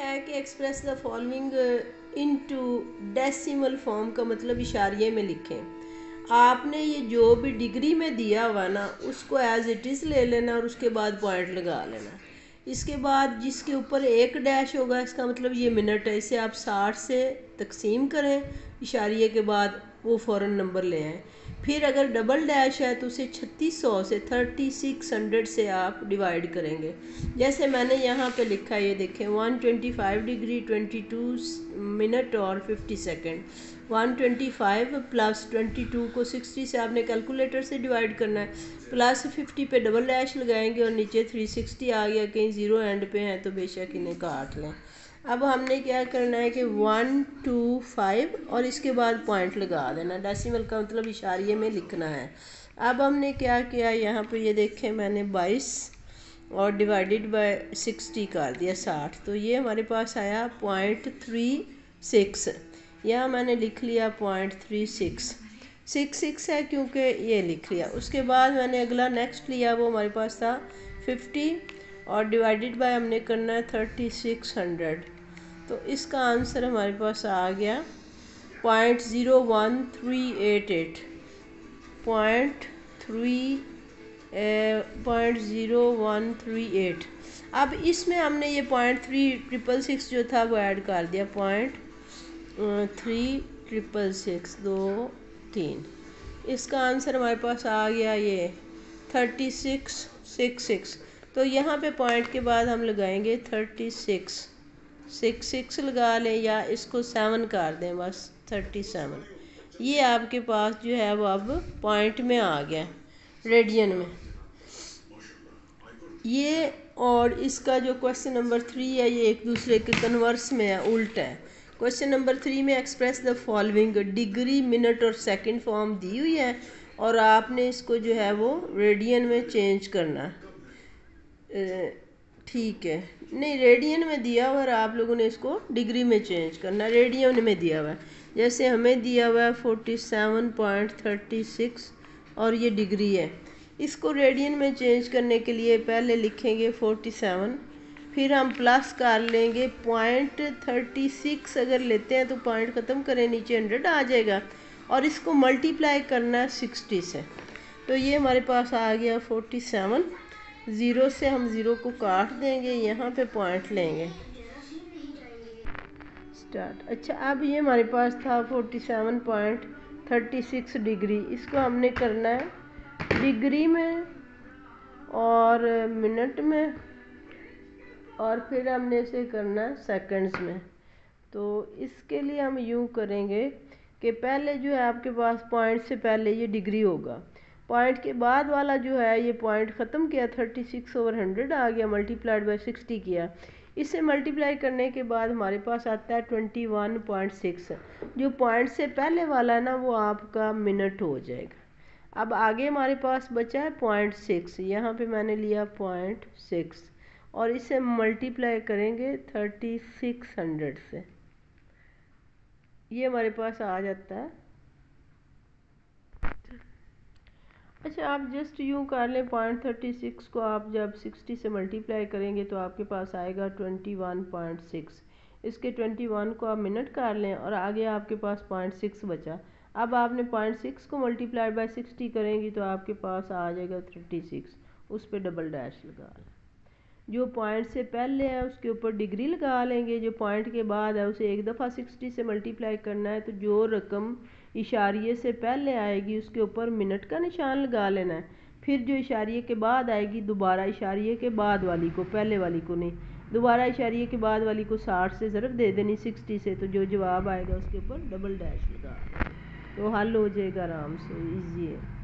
है कि express the following into decimal form का मतलब इशारिये में लिखें। आपने ये जो भी डिग्री में दिया हुआ ना उसको एज इट इज़ ले लेना और उसके बाद पॉइंट लगा लेना। इसके बाद जिसके ऊपर एक डैश होगा इसका मतलब ये मिनट है। इसे आप 60 से तकसीम करें इशारिये के बाद, वो फ़ौरन नंबर ले आएँ। फिर अगर डबल डैश है तो उसे 3600 से 3600 से आप डिवाइड करेंगे। जैसे मैंने यहाँ पे लिखा है, ये देखें 125 डिग्री 22 मिनट और 50 सेकेंड। 125 प्लस 22 को 60 से आपने कैलकुलेटर से डिवाइड करना है, प्लस 50 पे डबल डैश लगाएंगे और नीचे 360 आ गया, कहीं ज़ीरो एंड पे है तो बेशक इन्हें काट लें। अब हमने क्या करना है कि 125 और इसके बाद पॉइंट लगा देना। डेसिमल का मतलब इशारिये में लिखना है। अब हमने क्या किया, यहाँ पे ये देखें मैंने 22 और डिवाइडेड बाय 60 कर दिया 60, तो ये हमारे पास आया 0.36। यहाँ मैंने लिख लिया 0.36 है क्योंकि ये लिख लिया। उसके बाद मैंने अगला नेक्स्ट लिया, वो हमारे पास था 50 और डिवाइडेड बाय हमने करना है 3600। तो इसका आंसर हमारे पास आ गया 0.01388 0.0138। अब इसमें हमने ये 0.3666 जो था वो ऐड कर दिया, 0.3666 इसका आंसर हमारे पास आ गया ये 3666। तो यहाँ पे पॉइंट के बाद हम लगाएंगे 3666 लगा लें या इसको 7 कर दें, बस 37। ये आपके पास जो है वो अब पॉइंट में आ गया, रेडियन में ये। और इसका जो क्वेश्चन नंबर 3 है ये एक दूसरे के कन्वर्स में है, उल्टा है। क्वेश्चन नंबर 3 में express the following degree minute और सेकंड फॉर्म दी हुई है और आपने इसको जो है वो रेडियन में चेंज करना। ठीक है, नहीं रेडियन में दिया हुआ और आप लोगों ने इसको डिग्री में चेंज करना। रेडियन में दिया हुआ है, जैसे हमें दिया हुआ है 47.36 और ये डिग्री है। इसको रेडियन में चेंज करने के लिए पहले लिखेंगे 47, फिर हम प्लस कर लेंगे 0.36 अगर लेते हैं तो पॉइंट ख़त्म करें नीचे 100 आ जाएगा और इसको मल्टीप्लाई करना है 60 से। तो ये हमारे पास आ गया 47। ज़ीरो से हम ज़ीरो को काट देंगे, यहाँ पे पॉइंट लेंगे स्टार्ट। अच्छा, अब ये हमारे पास था 47.36 डिग्री। इसको हमने करना है डिग्री में और मिनट में और फिर हमने इसे करना है सेकंड्स में। तो इसके लिए हम यूँ करेंगे कि पहले जो है आपके पास पॉइंट से पहले ये डिग्री होगा, पॉइंट के बाद वाला जो है ये पॉइंट ख़त्म किया 36/100 आ गया, मल्टीप्लाइड बाय 60 किया। इसे मल्टीप्लाई करने के बाद हमारे पास आता है 21.6। जो पॉइंट से पहले वाला है ना वो आपका मिनट हो जाएगा। अब आगे हमारे पास बचा है 0.6, यहाँ पे मैंने लिया 0.6 और इसे मल्टीप्लाई करेंगे 3600 से, ये हमारे पास आ जाता है। अच्छा, आप जस्ट यूँ कर लें 0.36 को आप जब 60 से मल्टीप्लाई करेंगे तो आपके पास आएगा 21.6। इसके 21 को आप मिनट कर लें और आगे आपके पास 0.6 बचा। अब आपने 0.6 को मल्टीप्लाई बाय 60 करेंगी तो आपके पास आ जाएगा 36, उस पर डबल डैश लगा लें। जो पॉइंट से पहले है उसके ऊपर डिग्री लगा लेंगे, जो पॉइंट के बाद है उसे एक दफ़ा 60 से मल्टीप्लाई करना है, तो जो रकम इशारिये से पहले आएगी उसके ऊपर मिनट का निशान लगा लेना है। फिर जो इशारिये के बाद आएगी दोबारा इशारिये के बाद वाली को, पहले वाली को नहीं, दोबारा इशारिये के बाद वाली को 60 से ज़रब दे देनी 60 से, तो जो जवाब आएगा उसके ऊपर डबल डैश लगा, तो हल हो जाएगा आराम से, ईजी है।